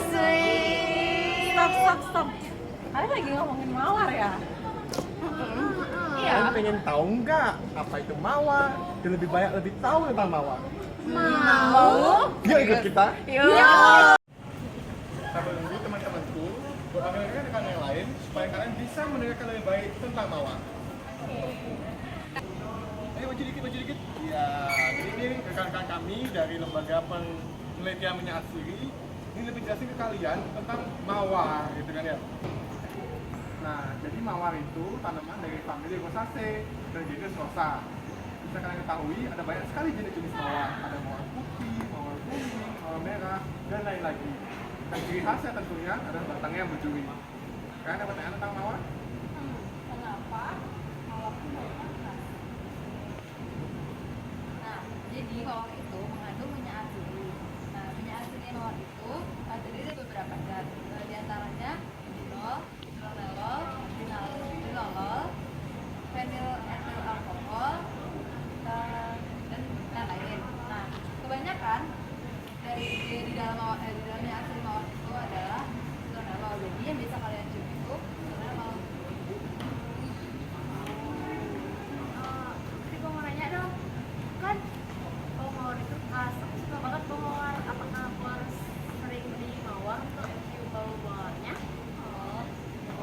sweet. Stop. Kalian lagi ngomongin mawar ya? Iya. Kalian pengen tahu nggak apa itu mawar? Dan lebih banyak lebih tahu tentang mawar. Mau? Yuk ikut kita. Yuk. Kita menunggu teman-temanku mendengarkan rekan yang lain supaya kalian bisa mendengarkan lebih baik tentang mawar. Ayo maju dikit. Ya, jadi ini rekan-rekan kami dari lembaga penelitian minyak asiri. Ini lebih jelasin ke kalian tentang mawar, gitu kan ya. Nah, jadi mawar itu tanaman dari famili Rosaceae dan genus Rosa. Bisa kalian ketahui ada banyak sekali jenis-jenis mawar. Ada mawar putih, mawar kuning, mawar merah, dan lain lagi. Dan ciri khasnya tentunya adalah batangnya yang berduri. Kalian ada pertanyaan tentang mawar? Kenapa mawar itu panas? Nah, jadi mawar itu mengandung minyak asiri. Nah, minyak asiri mawar itu terdiri dari beberapa zat. Di antaranya dinol, propanol, dinolol, feniletilalkohol, dan lain-lain. Nah, kebanyakan di dalam minyak asiri mawar itu adalah propanol. Jadi yang bisa kalian cium itu propanol. Jadi gue mau nanya dong, kan kalau mawar itu khas, aku suka banget bau mawar. Apakah aku harus sering beli mawar untuk mencium bau mawarnya? Oh,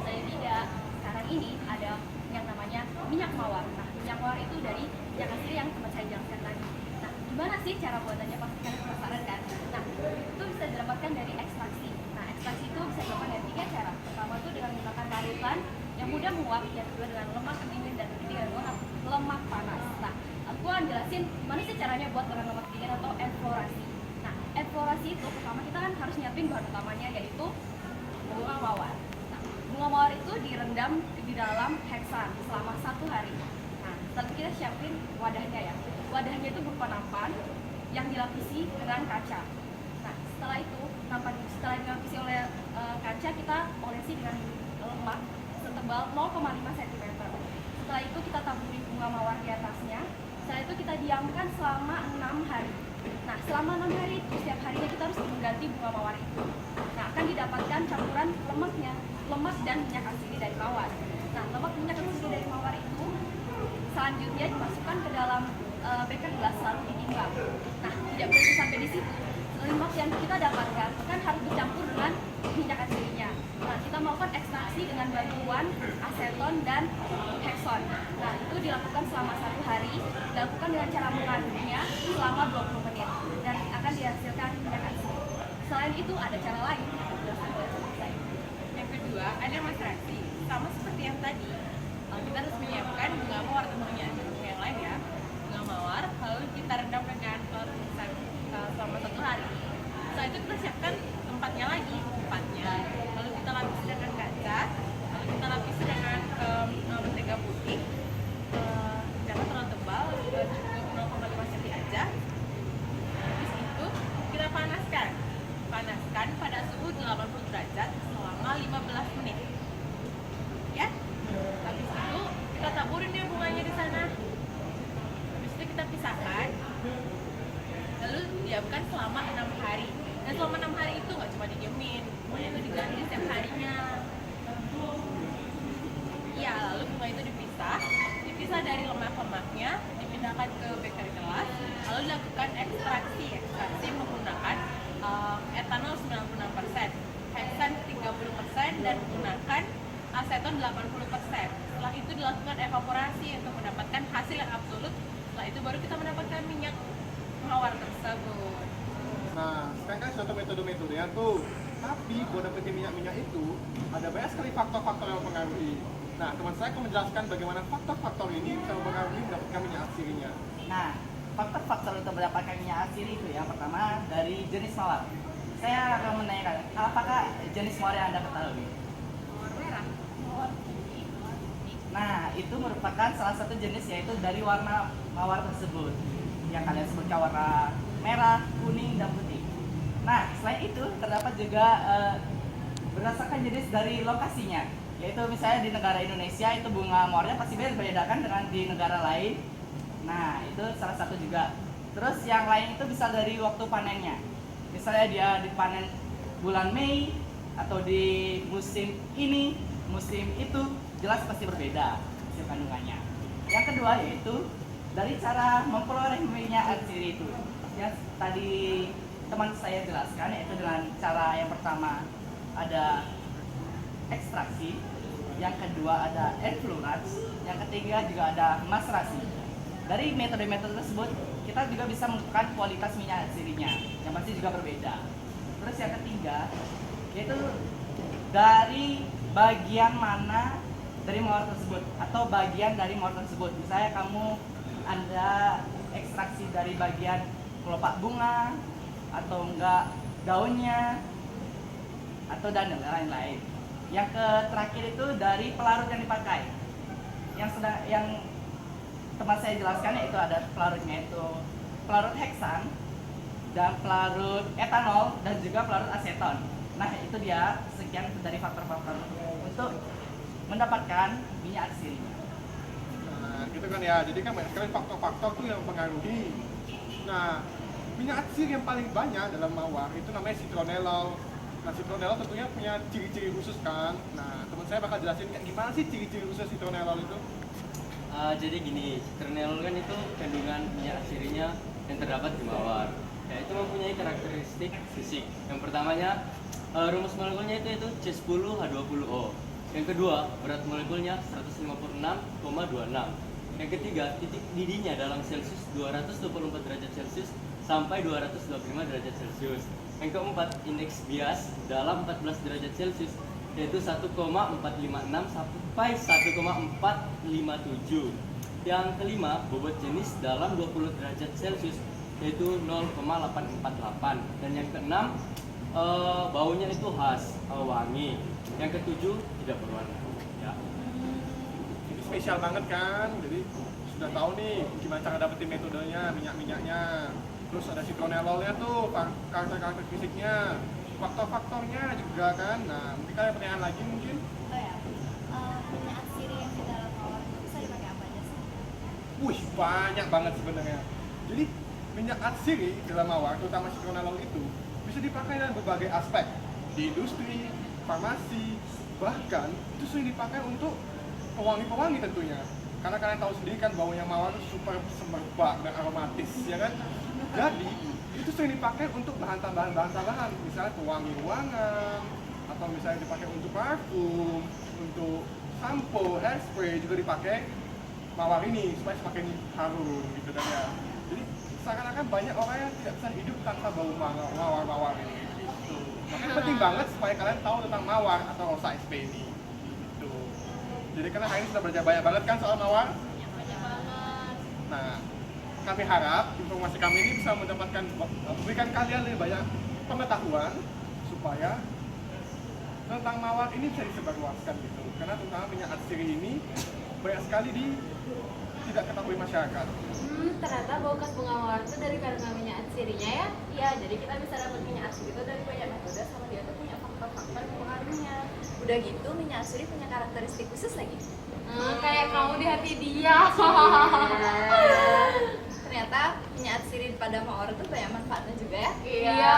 saya tidak. Sekarang ini ada yang namanya minyak mawar. Nah, minyak mawar itu dari minyak asli yang tempat saya jelaskan tadi. Nah, gimana sih cara buatannya? Pasti kalian penasaran kan? Nah, itu bisa didapatkan dari ekstraksi. Nah, ekstraksi itu bisa dilakukan dari 3 cara. Pertama itu dengan menggunakan larutan yang mudah menguap, yang kedua dengan lemak dingin, dan ketiga dengan lemak panas. Nah, aku akan jelasin gimana sih caranya buat dengan lemak dingin atau enflorasi. Nah, enflorasi itu pertama kita kan harus nyiapin bahan utamanya, yaitu bunga mawar. Nah, bunga mawar itu direndam di dalam heksan selama 1 hari. Nah, setelah itu kita siapin wadahnya ya. Wadahnya itu berupa nampan yang dilapisi dengan kaca. Nah, setelah dilapisi oleh kaca, kita olesi dengan lemak setebal 0,5 cm. Setelah itu kita taburi bunga mawar di atasnya. Setelah itu kita diamkan selama 6 hari. Nah, selama 6 hari itu setiap harinya kita harus mengganti bunga mawar itu. Nah, akan didapatkan campuran lemak dan minyak asiri dari mawar. Nah, lemak minyak asiri dari mawar itu selanjutnya dimasukkan ke dalam beker gelas lalu ditimbang. Nah, tidak berhenti sampai di situ. Lemak yang kita dapatkan kan harus dicampur dengan minyak asirinya. Nah, kita melakukan ekstraksi dengan bantuan aseton dan hekson. Nah, itu dilakukan selama 1 hari, dilakukan dengan cara mengaduknya selama 20 menit dan akan dihasilkan minyak asiri. Selain itu ada cara lain yang dijelaskan oleh saya. Yang kedua, ada ekstraksi. Sama seperti yang tadi, kita harus menyiapkan bunga mawar tentunya. Bunga yang lain ya, bunga mawar, lalu kita rendam dengan rebusan selama 1 hari. Setelah itu kita siapkan tempatnya, lalu kita lapisi dengan kaca, lalu kita lapisi dengan mentega putih, jangan terlalu tebal, cukup 0,5 cm aja. Habis itu kita panaskan pada suhu 80 derajat selama 15 menit. Ya, habis itu kita taburin deh bunganya di sana. Habis itu kita pisahkan, lalu diamkan selama 6 hari. Dan selama 6 hari itu nggak cuma didiemin, bunganya itu diganti setiap harinya. Ya, lalu bunga itu dipisah dari lemak-lemaknya, dipindahkan ke beker gelas, lalu dilakukan ekstraksi menggunakan etanol 96%, heksan 30%, dan menggunakan aseton 80%. Setelah itu dilakukan evaporasi untuk mendapatkan hasil yang absolut. Setelah itu baru kita mendapatkan minyak mawar tersebut. Nah, sekarang kan suatu metode-metodenya tuh. Tapi buat dapetin minyak-minyak itu, ada banyak sekali faktor-faktor yang mempengaruhi. Nah, teman saya akan menjelaskan bagaimana faktor-faktor ini bisa mempengaruhi mendapatkan minyak asirinya. Nah, faktor-faktor untuk mendapatkan minyak asiri itu yang pertama dari jenis mawar. Saya akan menanyakan, apakah jenis mawar yang Anda ketahui? Mawar merah, mawar putih. Nah, itu merupakan salah satu jenis, yaitu dari warna mawar tersebut yang kalian sebutkan warna merah, kuning, dan putih. Nah, selain itu terdapat juga berdasarkan jenis dari lokasinya, yaitu misalnya di negara Indonesia itu bunga mawarnya pasti berbeda kan dengan di negara lain. Nah, itu salah satu juga. Terus yang lain itu bisa dari waktu panennya. Misalnya dia dipanen bulan Mei atau di musim ini, musim itu jelas pasti berbeda hasil kandungannya. Yang kedua yaitu dari cara memperoleh minyak atsiri itu. Yang tadi teman saya jelaskan yaitu dengan cara yang pertama ada ekstraksi, yang kedua ada enfluorance, yang ketiga juga ada maserasi. Dari metode-metode tersebut kita juga bisa menentukan kualitas minyak atsirinya yang pasti juga berbeda. Terus yang ketiga yaitu dari bagian mana dari mawar tersebut atau bagian dari mawar tersebut. Misalnya kamu ada ekstraksi dari bagian kelopak bunga atau enggak daunnya atau dan lain-lain. Yang terakhir itu dari pelarut yang dipakai. Yang teman saya jelaskan yaitu ada pelarutnya itu pelarut heksan dan pelarut etanol dan juga pelarut aseton. Nah itu dia sekian dari faktor-faktor untuk mendapatkan minyak atsirinya. Nah, gitu kan ya. Jadi kan banyak sekali faktor-faktor tuh yang mempengaruhi. Nah, minyak atsiri yang paling banyak dalam mawar itu namanya citronellol. Nah, citronellol tentunya punya ciri-ciri khusus kan. Nah, teman saya bakal jelasin kayak gimana sih ciri-ciri khusus citronellol itu. Jadi gini, citronellol kan itu kandungan minyak atsirinya yang terdapat di mawar. Ya, itu mempunyai karakteristik fisik. Yang pertamanya, rumus molekulnya itu C10H20O. Yang kedua, berat molekulnya 156,26. Yang ketiga, titik didihnya dalam Celcius 224 derajat Celcius sampai 225 derajat Celcius. Yang keempat, indeks bias dalam 14 derajat Celcius yaitu 1,456 sampai 1,457. Yang kelima, bobot jenis dalam 20 derajat Celcius yaitu 0,848. Dan yang keenam, baunya itu khas, wangi. Yang ketujuh, tidak berwarna. Ya. Ini spesial banget kan. Jadi sudah tahu nih gimana cara dapetin metodenya, minyak-minyaknya. Terus ada citronellolnya tuh, karakter-karakter fisiknya, faktor-faktornya juga kan. Nah, mungkin kalian pertanyaan lagi mungkin? Oh ya, minyak atsiri yang di dalam mawar itu bisa dipakai apa aja sih? Wih, banyak banget sebenarnya. Jadi minyak atsiri dalam mawar, terutama citronellol itu bisa dipakai dalam berbagai aspek di industri, farmasi, bahkan itu sering dipakai untuk pewangi-pewangi tentunya. Karena kalian tahu sendiri kan baunya mawar itu super semerbak dan aromatis, ya kan? Jadi itu sering dipakai untuk bahan tambahan, misalnya pewangi ruangan, atau misalnya dipakai untuk parfum, untuk sampo, hairspray juga dipakai mawar ini supaya semakin harum gitu kan ya. Jadi seakan-akan banyak orang yang tidak bisa hidup tanpa bau mawar-mawar ini gitu. Makanya penting banget supaya kalian tahu tentang mawar atau rosa SP ini gitu. Jadi karena hari ini sudah belajar banyak banget kan soal mawar. Banyak banget. Nah, kami harap informasi kami ini bisa memberikan kalian lebih banyak pengetahuan supaya tentang mawar ini bisa disebarluaskan gitu. Karena terutama minyak atsiri ini banyak sekali tidak ketahui masyarakat. Ternyata bau khas bunga mawar itu dari kandungan minyak atsirinya ya? Iya, jadi kita bisa dapat minyak atsiri itu dari banyak metode, sama dia tuh punya faktor-faktor pengaruhnya. Udah gitu, minyak atsiri punya karakteristik khusus lagi. Kayak kamu di hati dia. Ternyata minyak atsiri pada mawar itu banyak manfaatnya juga ya. Iya.